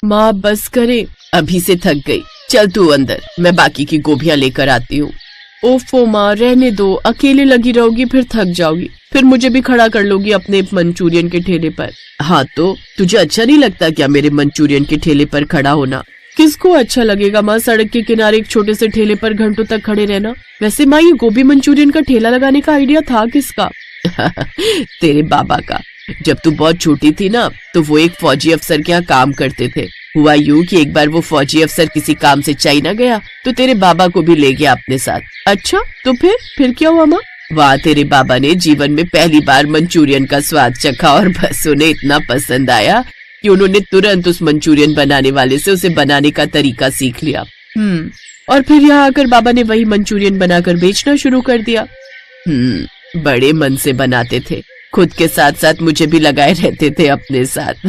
माँ बस करे, अभी से थक गई। चल तू अंदर, मैं बाकी की गोभियां लेकर आती हूँ। ओफो माँ, रहने दो, अकेले लगी रहोगी फिर थक जाओगी, फिर मुझे भी खड़ा कर लोगी अपने मंचूरियन के ठेले पर। हाँ तो तुझे अच्छा नहीं लगता क्या मेरे मंचूरियन के ठेले पर खड़ा होना? किसको अच्छा लगेगा माँ सड़क के किनारे एक छोटे से ठेले पर घंटों तक खड़े रहना। वैसे माँ, ये गोभी मंचूरियन का ठेला लगाने का आइडिया था किसका? तेरे बाबा का। जब तू बहुत छोटी थी ना, तो वो एक फौजी अफसर के यहाँ काम करते थे। हुआ यूं कि एक बार वो फौजी अफसर किसी काम से चाइना गया, तो तेरे बाबा को भी ले गया अपने साथ। अच्छा, तो फिर क्या हुआ माँ? वहाँ तेरे बाबा ने जीवन में पहली बार मंचूरियन का स्वाद चखा और बस उन्हें इतना पसंद आया कि उन्होंने तुरंत उस मंचूरियन बनाने वाले से उसे बनाने का तरीका सीख लिया। और फिर यहाँ आकर बाबा ने वही मंचूरियन बनाकर बेचना शुरू कर दिया। बड़े मन से बनाते थे, खुद के साथ साथ मुझे भी लगाए रहते थे अपने साथ।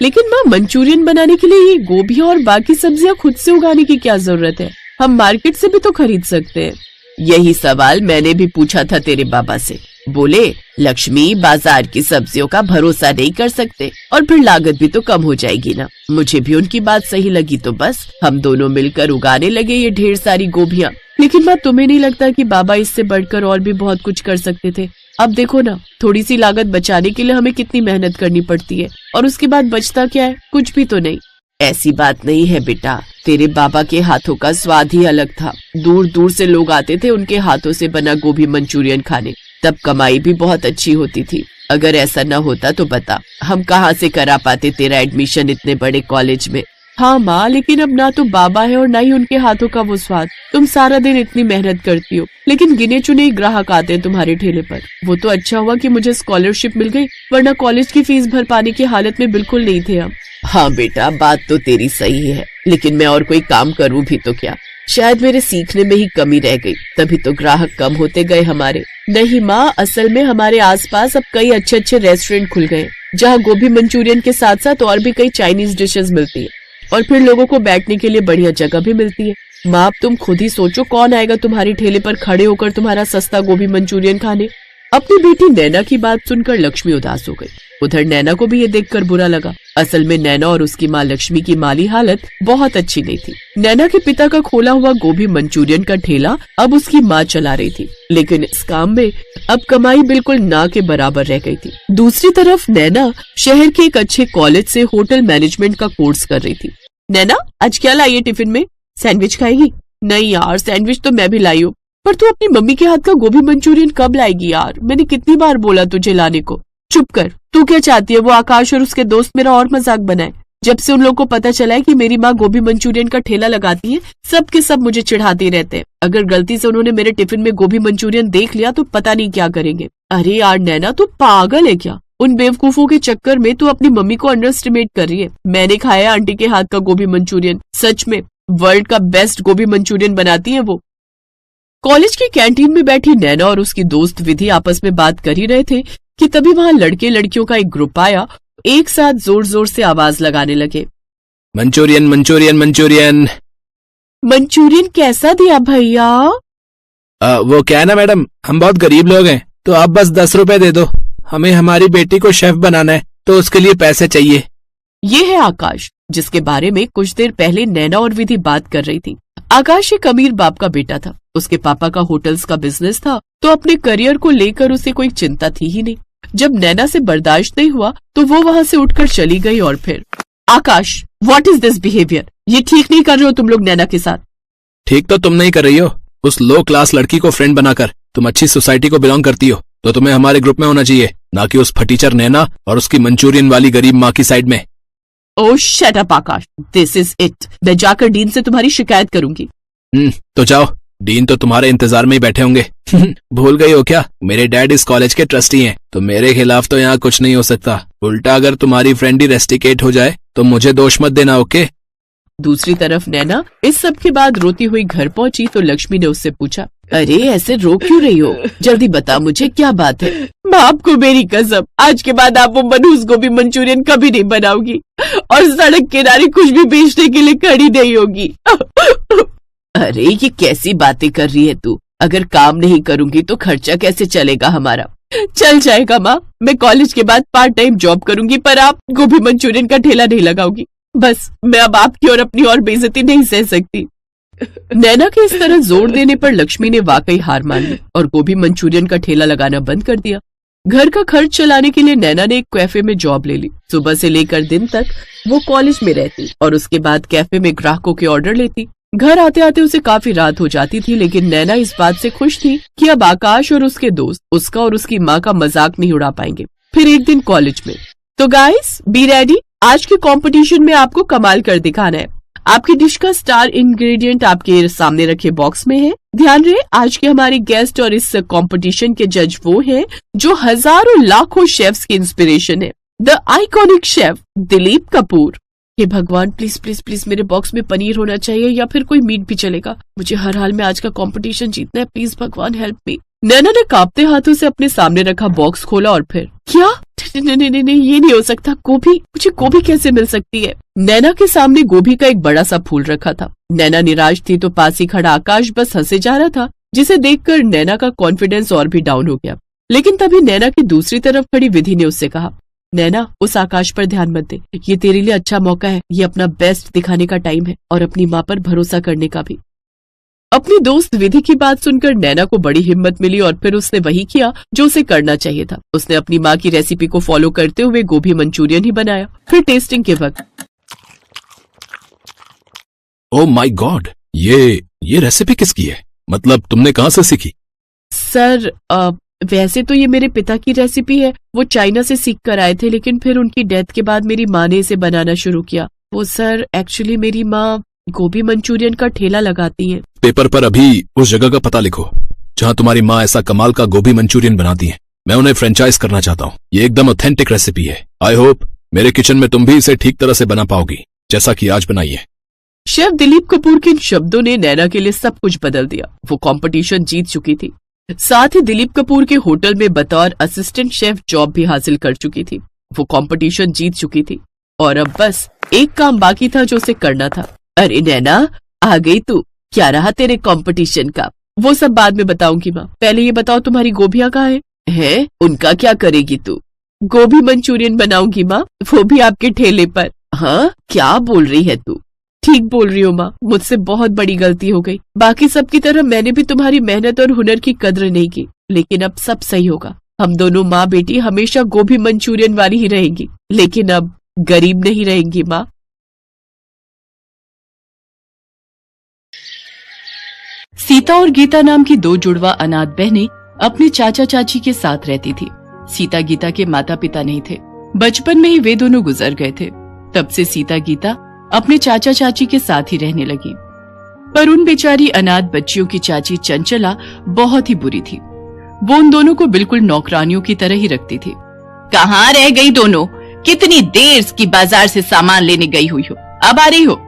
लेकिन माँ, मंचूरियन बनाने के लिए ये गोभी और बाकी सब्जियां खुद से उगाने की क्या जरूरत है? हम मार्केट से भी तो खरीद सकते हैं। यही सवाल मैंने भी पूछा था तेरे बाबा से। बोले, लक्ष्मी, बाजार की सब्जियों का भरोसा नहीं कर सकते और फिर लागत भी तो कम हो जाएगी ना। मुझे भी उनकी बात सही लगी, तो बस हम दोनों मिलकर उगाने लगे ये ढेर सारी गोभियां। लेकिन माँ, तुम्हें नहीं लगता कि बाबा इससे बढ़कर और भी बहुत कुछ कर सकते थे? अब देखो ना, थोड़ी सी लागत बचाने के लिए हमें कितनी मेहनत करनी पड़ती है, और उसके बाद बचता क्या है? कुछ भी तो नहीं। ऐसी बात नहीं है बेटा, तेरे बाबा के हाथों का स्वाद ही अलग था। दूर दूर से लोग आते थे उनके हाथों से बना गोभी मंचूरियन खाने। तब कमाई भी बहुत अच्छी होती थी। अगर ऐसा न होता तो बता, हम कहाँ से करा पाते तेरा एडमिशन इतने बड़े कॉलेज में? हाँ माँ, लेकिन अब ना तो बाबा है और ना ही उनके हाथों का वो स्वाद। तुम सारा दिन इतनी मेहनत करती हो, लेकिन गिने चुने ही ग्राहक आते हैं तुम्हारे ठेले पर। वो तो अच्छा हुआ कि मुझे स्कॉलरशिप मिल गई, वरना कॉलेज की फीस भर पाने की हालत में बिल्कुल नहीं थे हम। हाँ बेटा, बात तो तेरी सही है, लेकिन मैं और कोई काम करूँ भी तो क्या? शायद मेरे सीखने में ही कमी रह गई, तभी तो ग्राहक कम होते गए हमारे। नहीं माँ, असल में हमारे आसपास अब कई अच्छे अच्छे रेस्टोरेंट खुल गए, जहाँ गोभी मंचूरियन के साथ साथ और भी कई चाइनीज डिशेस मिलती है, और फिर लोगों को बैठने के लिए बढ़िया जगह भी मिलती है। माँ, अब तुम खुद ही सोचो, कौन आएगा तुम्हारी ठेले पर खड़े होकर तुम्हारा सस्ता गोभी मंचूरियन खाने? अपनी बेटी नैना की बात सुनकर लक्ष्मी उदास हो गई। उधर नैना को भी ये देखकर बुरा लगा। असल में नैना और उसकी माँ लक्ष्मी की माली हालत बहुत अच्छी नहीं थी। नैना के पिता का खोला हुआ गोभी मंचूरियन का ठेला अब उसकी माँ चला रही थी, लेकिन इस काम में अब कमाई बिल्कुल ना के बराबर रह गई थी। दूसरी तरफ नैना शहर के एक अच्छे कॉलेज से होटल मैनेजमेंट का कोर्स कर रही थी। नैना, आज क्या लाई है टिफिन में? सैंडविच खाएगी? नहीं यार, सैंडविच तो मैं भी लाई हूँ, पर तू अपनी मम्मी के हाथ का गोभी मंचूरियन कब लाएगी यार? मैंने कितनी बार बोला तुझे लाने को। चुप कर, तू क्या चाहती है वो आकाश और उसके दोस्त मेरा और मजाक बनाए? जब से उन लोगों को पता चला है कि मेरी माँ गोभी मंचूरियन का ठेला लगाती है, सब के सब मुझे चिढ़ाते रहते हैं। अगर गलती से उन्होंने मेरे टिफिन में गोभी मंचूरियन देख लिया तो पता नहीं क्या करेंगे। अरे यार नैना, तू पागल है क्या? उन बेवकूफों के चक्कर में तू अपनी मम्मी को अंडर एस्टिमेट कर रही है। मैंने खाया आंटी के हाथ का गोभी मंचूरियन, सच में वर्ल्ड का बेस्ट गोभी मंचूरियन बनाती है वो। कॉलेज की कैंटीन में बैठी नैना और उसकी दोस्त विधि आपस में बात कर ही रहे थे कि तभी वहाँ लड़के लड़कियों का एक ग्रुप आया। एक साथ जोर जोर से आवाज लगाने लगे, मंचूरियन मंचूरियन मंचूरियन। मंचूरियन कैसा दिया भैया? वो क्या है ना मैडम, हम बहुत गरीब लोग हैं, तो आप बस 10 रुपए दे दो। हमें हमारी बेटी को शेफ बनाना है, तो उसके लिए पैसे चाहिए। ये है आकाश, जिसके बारे में कुछ देर पहले नैना और विधि बात कर रही थी। आकाश एक अमीर बाप का बेटा था। उसके पापा का होटल्स का बिजनेस था, तो अपने करियर को लेकर उसे कोई चिंता थी ही नहीं। जब नैना से बर्दाश्त नहीं हुआ तो वो वहाँ से उठकर चली गई। और फिर आकाश, व्हाट इज दिस बिहेवियर? ये ठीक नहीं कर रहे हो तुम लोग नैना के साथ। ठीक तो तुम नहीं कर रही हो, उस लो क्लास लड़की को फ्रेंड बनाकर। तुम अच्छी सोसाइटी को बिलोंग करती हो, तो तुम्हें हमारे ग्रुप में होना चाहिए, ना कि उस फटीचर नैना और उसकी मंचूरियन वाली गरीब माँ की साइड में। Oh shut up Akash, this is it. मैं जाकर डीन से तुम्हारी शिकायत करूंगी। तो जाओ, डीन तो तुम्हारे इंतजार में ही बैठे होंगे। भूल गई हो क्या, मेरे डैड इस कॉलेज के ट्रस्टी हैं, तो मेरे खिलाफ तो यहाँ कुछ नहीं हो सकता। उल्टा अगर तुम्हारी फ्रेंड ही रेस्टिकेट हो जाए तो मुझे दोष मत देना, ओके? दूसरी तरफ नैना इस सब के बाद रोती हुई घर पहुंची तो लक्ष्मी ने उससे पूछा, अरे ऐसे रो क्यों रही हो? जल्दी बता मुझे, क्या बात है? बाप को मेरी कसम, आज के बाद आप वो मनहूस गोभी मंचूरियन कभी नहीं बनाओगी और सड़क किनारे कुछ भी बेचने के लिए खड़ी नहीं होगी। अरे ये कैसी बातें कर रही है तू? अगर काम नहीं करूंगी तो खर्चा कैसे चलेगा हमारा? चल जाएगा माँ, मैं कॉलेज के बाद पार्ट टाइम जॉब करूंगी, पर आप गोभी मंचूरियन का ठेला नहीं लगाओगी। बस मैं अब आपकी और अपनी और बेइज्जती नहीं सह सकती। नैना के इस तरह जोर देने पर लक्ष्मी ने वाकई हार मान ली और गोभी मंचूरियन का ठेला लगाना बंद कर दिया। घर का खर्च चलाने के लिए नैना ने एक कैफे में जॉब ले ली। सुबह से लेकर दिन तक वो कॉलेज में रहती और उसके बाद कैफे में ग्राहकों के ऑर्डर लेती। घर आते आते उसे काफी रात हो जाती थी, लेकिन नैना इस बात से खुश थी कि अब आकाश और उसके दोस्त उसका और उसकी माँ का मजाक नहीं उड़ा पाएंगे। फिर एक दिन कॉलेज में, तो गाइस बी रेडी, आज के कंपटीशन में आपको कमाल कर दिखाना है। आपकी डिश का स्टार इंग्रेडिएंट आपके सामने रखे बॉक्स में है। ध्यान रहे, आज के हमारे गेस्ट और इस कंपटीशन के जज वो हैं जो हजारों लाखों शेफ्स की इंस्पिरेशन है, the iconic chef Dilip Kapoor. हे भगवान, प्लीज प्लीज प्लीज मेरे बॉक्स में पनीर होना चाहिए या फिर कोई मीट भी चलेगा। मुझे हर हाल में आज का कंपटीशन जीतना है, प्लीज भगवान हेल्प मी। नैना ने कांपते हाथों से अपने सामने रखा बॉक्स खोला और फिर क्या, नहीं, ये नहीं हो सकता। गोभी, मुझे गोभी कैसे मिल सकती है? नैना के सामने गोभी का एक बड़ा सा फूल रखा था। नैना निराश थी तो पास ही खड़ा आकाश बस हंसे जा रहा था, जिसे देखकर नैना का कॉन्फिडेंस और भी डाउन हो गया। लेकिन तभी नैना की दूसरी तरफ खड़ी विधि ने उससे कहा, नैना उस आकाश पर ध्यान मत दे, ये तेरे लिए अच्छा मौका है, ये अपना बेस्ट दिखाने का टाइम है और अपनी माँ पर भरोसा करने का भी। अपनी दोस्त विधि की बात सुनकर नैना को बड़ी हिम्मत मिली और फिर उसने वही किया जो उसे करना चाहिए था। उसने अपनी माँ की रेसिपी को फॉलो करते हुए गोभी मंचूरियन ही बनाया। फिर टेस्टिंग के वक्त, ओह माय गॉड, ये रेसिपी किसकी है? मतलब तुमने कहाँ से सीखी? सर वैसे तो ये मेरे पिता की रेसिपी है, वो चाइना से सीख कर आए थे, लेकिन फिर उनकी डेथ के बाद मेरी माँ ने इसे बनाना शुरू किया। वो सर एक्चुअली मेरी माँ गोभी मंचूरियन का ठेला लगाती हैं। पेपर पर अभी उस जगह का पता लिखो जहाँ तुम्हारी माँ ऐसा कमाल का गोभी मंचूरियन बनाती है। मैं उन्हें फ्रेंचाइज करना चाहता हूँ। ये एकदम ऑथेंटिक रेसिपी है। आई होप मेरे किचन में तुम भी इसे ठीक तरह से बना पाओगी जैसा कि आज बनाई है। शेफ दिलीप कपूर के इन शब्दों ने नैना के लिए सब कुछ बदल दिया। वो कंपटीशन जीत चुकी थी, साथ ही दिलीप कपूर के होटल में बतौर असिस्टेंट शेफ जॉब भी हासिल कर चुकी थी। वो कंपटीशन जीत चुकी थी और अब बस एक काम बाकी था जो उसे करना था। अरे नैना, आ गई तू, क्या रहा तेरे कंपटीशन का? वो सब बाद में बताऊंगी माँ, पहले ये बताओ तुम्हारी गोभियाँ कहाँ हैं? उनका क्या करेगी तू? गोभी मंचूरियन बनाऊंगी माँ, वो भी आपके ठेले पर। हाँ, क्या बोल रही है तू? ठीक बोल रही हो माँ, मुझसे बहुत बड़ी गलती हो गई। बाकी सबकी तरह मैंने भी तुम्हारी मेहनत और हुनर की कद्र नहीं की, लेकिन अब सब सही होगा। हम दोनों माँ बेटी हमेशा गोभी मंचूरियन वाली ही रहेंगी, लेकिन अब गरीब नहीं रहेंगी माँ। सीता और गीता नाम की दो जुड़वा अनाथ बहनें अपने चाचा चाची के साथ रहती थी। सीता गीता के माता पिता नहीं थे, बचपन में ही वे दोनों गुजर गए थे। तब से सीता गीता अपने चाचा चाची के साथ ही रहने लगी। पर उन बेचारी अनाथ बच्चियों की चाची चंचला बहुत ही बुरी थी। वो उन दोनों को बिल्कुल नौकरानियों की तरह ही रखती थी। कहाँ रह गई दोनों? कितनी देर की बाजार से सामान लेने गई हुई हो, अब आ रही हो?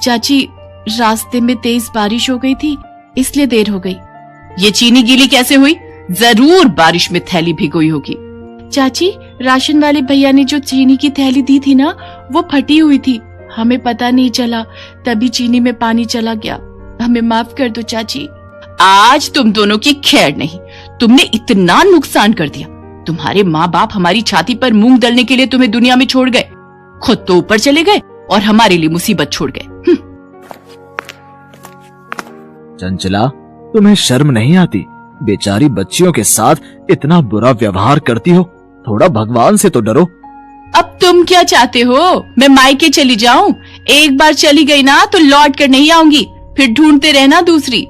चाची, रास्ते में तेज बारिश हो गई थी, इसलिए देर हो गई। ये चीनी गीली कैसे हुई? जरूर बारिश में थैली भिगोई होगी। चाची, राशन वाले भैया ने जो चीनी की थैली दी थी ना, वो फटी हुई थी, हमें पता नहीं चला, तभी चीनी में पानी चला गया। हमें माफ कर दो चाची। आज तुम दोनों की खैर नहीं, तुमने इतना नुकसान कर दिया। तुम्हारे माँ बाप हमारी छाती पर मूंग दलने के लिए तुम्हें दुनिया में छोड़ गए, खुद तो ऊपर चले गए और हमारे लिए मुसीबत छोड़ गए। चंचला, तुम्हें शर्म नहीं आती? बेचारी बच्चियों के साथ इतना बुरा व्यवहार करती हो, थोड़ा भगवान से तो डरो। अब तुम क्या चाहते हो? मैं मायके चली जाऊं? एक बार चली गई ना तो लौट कर नहीं आऊंगी, फिर ढूंढते रहना दूसरी।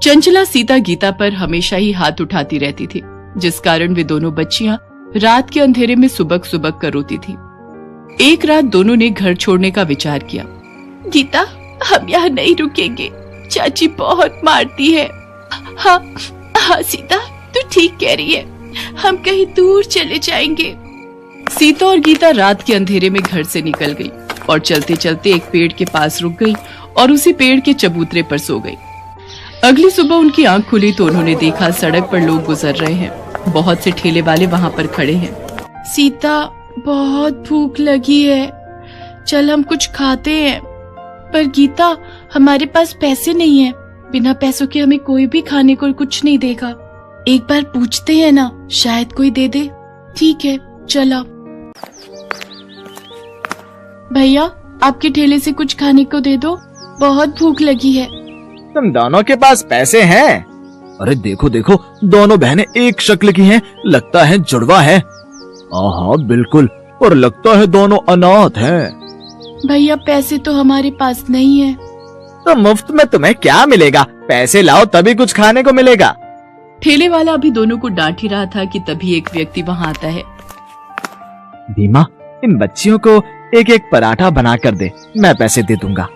चंचला सीता गीता पर हमेशा ही हाथ उठाती रहती थी, जिस कारण वे दोनों बच्चियां रात के अंधेरे में सुबक सुबक कर रोती थी। एक रात दोनों ने घर छोड़ने का विचार किया। गीता, हम यहाँ नहीं रुकेंगे, चाची बहुत मारती है। हाँ सीता, तू ठीक कह रही है, हम कहीं दूर चले जाएंगे। सीता और गीता रात के अंधेरे में घर से निकल गई और चलते चलते एक पेड़ के पास रुक गई और उसी पेड़ के चबूतरे पर सो गई। अगली सुबह उनकी आंख खुली तो उन्होंने देखा सड़क पर लोग गुजर रहे हैं। बहुत से ठेले वाले वहां पर खड़े हैं। सीता, बहुत भूख लगी है, चल हम कुछ खाते हैं। पर गीता, हमारे पास पैसे नहीं है, बिना पैसों के हमें कोई भी खाने को कुछ नहीं देगा। एक बार पूछते हैं ना, शायद कोई दे दे। ठीक है, चला। भैया, आपके ठेले से कुछ खाने को दे दो, बहुत भूख लगी है। तुम दोनों के पास पैसे हैं? अरे देखो देखो, दोनों बहनें एक शक्ल की हैं, लगता है जुड़वा है। हाँ बिल्कुल, और लगता है दोनों अनाथ हैं। भैया पैसे तो हमारे पास नहीं है। तो मुफ्त में तुम्हें क्या मिलेगा? पैसे लाओ तभी कुछ खाने को मिलेगा। ठेले वाला अभी दोनों को डांट ही रहा था कि तभी एक व्यक्ति वहाँ आता है। भीमा, इन बच्चियों को एक एक पराठा बना कर दे, मैं पैसे दे दूंगा।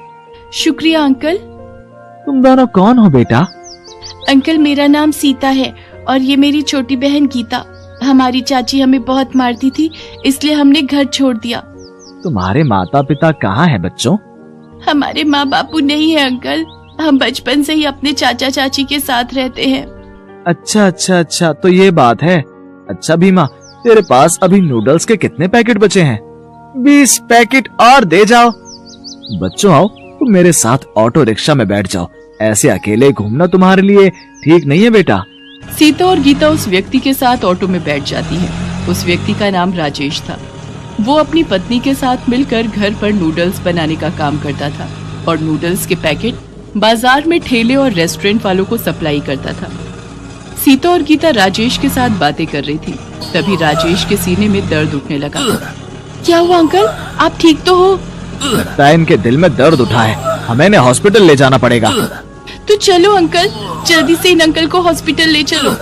शुक्रिया अंकल। तुम दोनों कौन हो बेटा? अंकल मेरा नाम सीता है और ये मेरी छोटी बहन गीता। हमारी चाची हमें बहुत मारती थी, इसलिए हमने घर छोड़ दिया। तुम्हारे माता पिता कहाँ हैं बच्चों? हमारे माँ बापू नहीं है अंकल, हम बचपन से ही अपने चाचा चाची के साथ रहते हैं। अच्छा अच्छा अच्छा, तो ये बात है। अच्छा भीमा, तेरे पास अभी नूडल्स के कितने पैकेट बचे हैं? 20 पैकेट और दे जाओ। बच्चों आओ, तुम मेरे साथ ऑटो रिक्शा में बैठ जाओ, ऐसे अकेले घूमना तुम्हारे लिए ठीक नहीं है बेटा। सीता और गीता उस व्यक्ति के साथ ऑटो में बैठ जाती हैं। उस व्यक्ति का नाम राजेश था। वो अपनी पत्नी के साथ मिलकर घर पर नूडल्स बनाने का काम करता था और नूडल्स के पैकेट बाजार में ठेले और रेस्टोरेंट वालों को सप्लाई करता था। सीता और गीता राजेश के साथ बातें कर रही थी, तभी राजेश के सीने में दर्द उठने लगा। क्या हुआ अंकल, आप ठीक तो हो? लगता है इनके दिल में दर्द उठा है, हमें इन्हें हॉस्पिटल ले जाना पड़ेगा। तो चलो अंकल, जल्दी से इन अंकल को हॉस्पिटल ले चलो।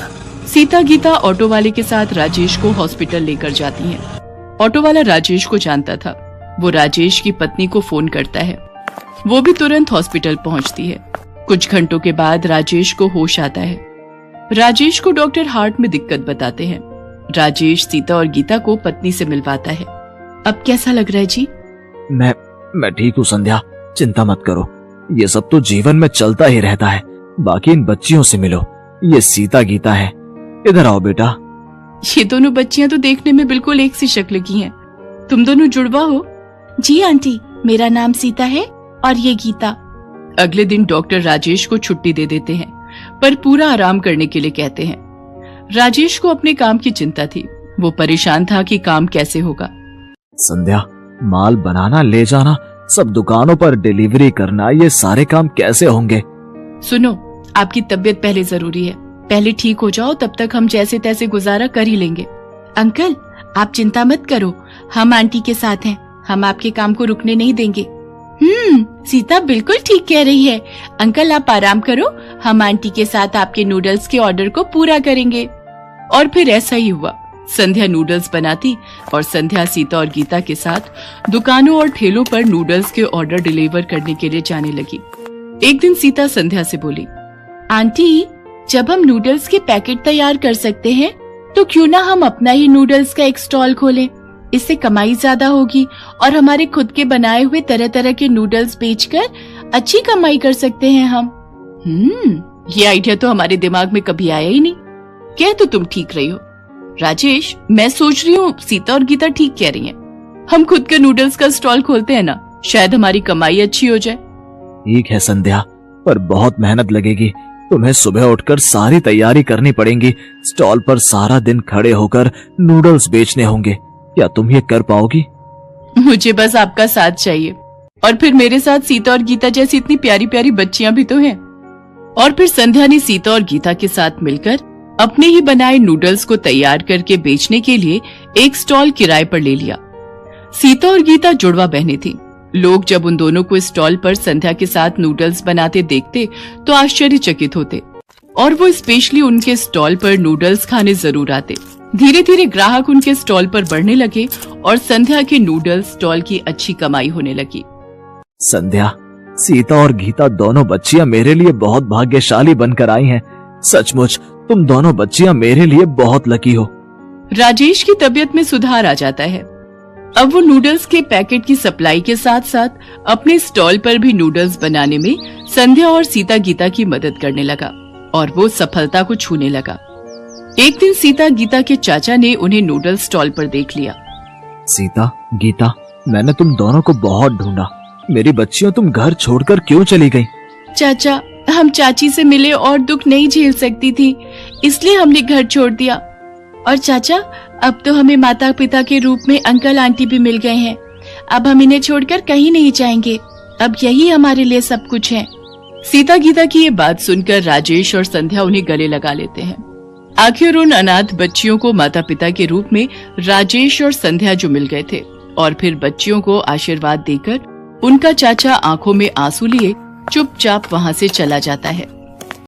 सीता गीता ऑटो वाले के साथ राजेश को हॉस्पिटल लेकर जाती हैं। ऑटो वाला राजेश को जानता था। वो राजेश की पत्नी को फोन करता है। वो भी तुरंत हॉस्पिटल पहुंचती है। कुछ घंटों के बाद राजेश को होश आता है। राजेश को डॉक्टर हार्ट में दिक्कत बताते हैं। राजेश सीता और गीता को पत्नी से मिलवाता है। अब कैसा लग रहा है जी? मैं ठीक हूँ संध्या, चिंता मत करो, ये सब तो जीवन में चलता ही रहता है। बाकी इन बच्चियों से मिलो, ये सीता गीता है। इधर आओ बेटा। ये दोनों बच्चियां तो देखने में बिल्कुल एक सी शक्ल की हैं। तुम दोनों जुड़वा हो? जी आंटी, मेरा नाम सीता है और ये गीता। अगले दिन डॉक्टर राजेश को छुट्टी दे देते हैं, पर पूरा आराम करने के लिए कहते हैं। राजेश को अपने काम की चिंता थी। वो परेशान था कि काम कैसे होगा। संध्या, माल बनाना, ले जाना, सब दुकानों पर डिलीवरी करना, ये सारे काम कैसे होंगे? सुनो, आपकी तबीयत पहले जरूरी है। पहले ठीक हो जाओ, तब तक हम जैसे तैसे गुजारा कर ही लेंगे। अंकल आप चिंता मत करो, हम आंटी के साथ हैं, हम आपके काम को रुकने नहीं देंगे। सीता बिल्कुल ठीक कह रही है। अंकल आप आराम करो, हम आंटी के साथ आपके नूडल्स के ऑर्डर को पूरा करेंगे। और फिर ऐसा ही हुआ। संध्या नूडल्स बनाती और संध्या सीता और गीता के साथ दुकानों और ठेलों पर नूडल्स के ऑर्डर डिलीवर करने के लिए जाने लगी। एक दिन सीता संध्या से बोली, आंटी जब हम नूडल्स के पैकेट तैयार कर सकते हैं तो क्यों ना हम अपना ही नूडल्स का एक स्टॉल खोलें। इससे कमाई ज्यादा होगी और हमारे खुद के बनाए हुए तरह तरह के नूडल्स बेचकर अच्छी कमाई कर सकते हैं हम। ये आइडिया तो हमारे दिमाग में कभी आया ही नहीं। कह तो तुम ठीक रही हो राजेश, मैं सोच रही हूँ सीता और गीता ठीक कह रही हैं। हम खुद का नूडल्स का स्टॉल खोलते हैं ना, शायद हमारी कमाई अच्छी हो जाए। ठीक है संध्या, पर बहुत मेहनत लगेगी। तुम्हें सुबह उठकर सारी तैयारी करनी पड़ेगी। स्टॉल पर सारा दिन खड़े होकर नूडल्स बेचने होंगे। क्या तुम ये कर पाओगी? मुझे बस आपका साथ चाहिए, और फिर मेरे साथ सीता और गीता जैसी इतनी प्यारी प्यारी बच्चियां भी तो हैं। और फिर संध्या ने सीता और गीता के साथ मिलकर अपने ही बनाए नूडल्स को तैयार करके बेचने के लिए एक स्टॉल किराए पर ले लिया। सीता और गीता जुड़वा बहनें थीं। लोग जब उन दोनों को स्टॉल पर संध्या के साथ नूडल्स बनाते देखते तो आश्चर्यचकित होते और वो स्पेशली उनके स्टॉल पर नूडल्स खाने जरूर आते। धीरे धीरे ग्राहक उनके स्टॉल पर बढ़ने लगे और संध्या के नूडल्स स्टॉल की अच्छी कमाई होने लगी। संध्या, सीता और गीता दोनों बच्चियां मेरे लिए बहुत भाग्यशाली बनकर आई हैं। सचमुच तुम दोनों बच्चियां मेरे लिए बहुत लकी हो। राजेश की तबीयत में सुधार आ जाता है। अब वो नूडल्स के पैकेट की सप्लाई के साथ साथ अपने स्टॉल पर भी नूडल्स बनाने में संध्या और सीता गीता की मदद करने लगा और वो सफलता को छूने लगा। एक दिन सीता गीता के चाचा ने उन्हें नूडल्स स्टॉल पर देख लिया। सीता, गीता, मैंने तुम दोनों को बहुत ढूंढा। मेरी बच्चियों, तुम घर छोड़कर क्यों चली गई? चाचा, हम चाची से मिले और दुख नहीं झेल सकती थी, इसलिए हमने घर छोड़ दिया। और चाचा, अब तो हमें माता पिता के रूप में अंकल आंटी भी मिल गए हैं। अब हम इन्हें छोड़कर कहीं नहीं जाएंगे। अब यही हमारे लिए सब कुछ है। सीता गीता की ये बात सुनकर राजेश और संध्या उन्हें गले लगा लेते हैं। आखिर उन अनाथ बच्चियों को माता पिता के रूप में राजेश और संध्या जो मिल गए थे, और फिर बच्चियों को आशीर्वाद देकर उनका चाचा आंखों में आंसू लिए चुपचाप वहां से चला जाता है।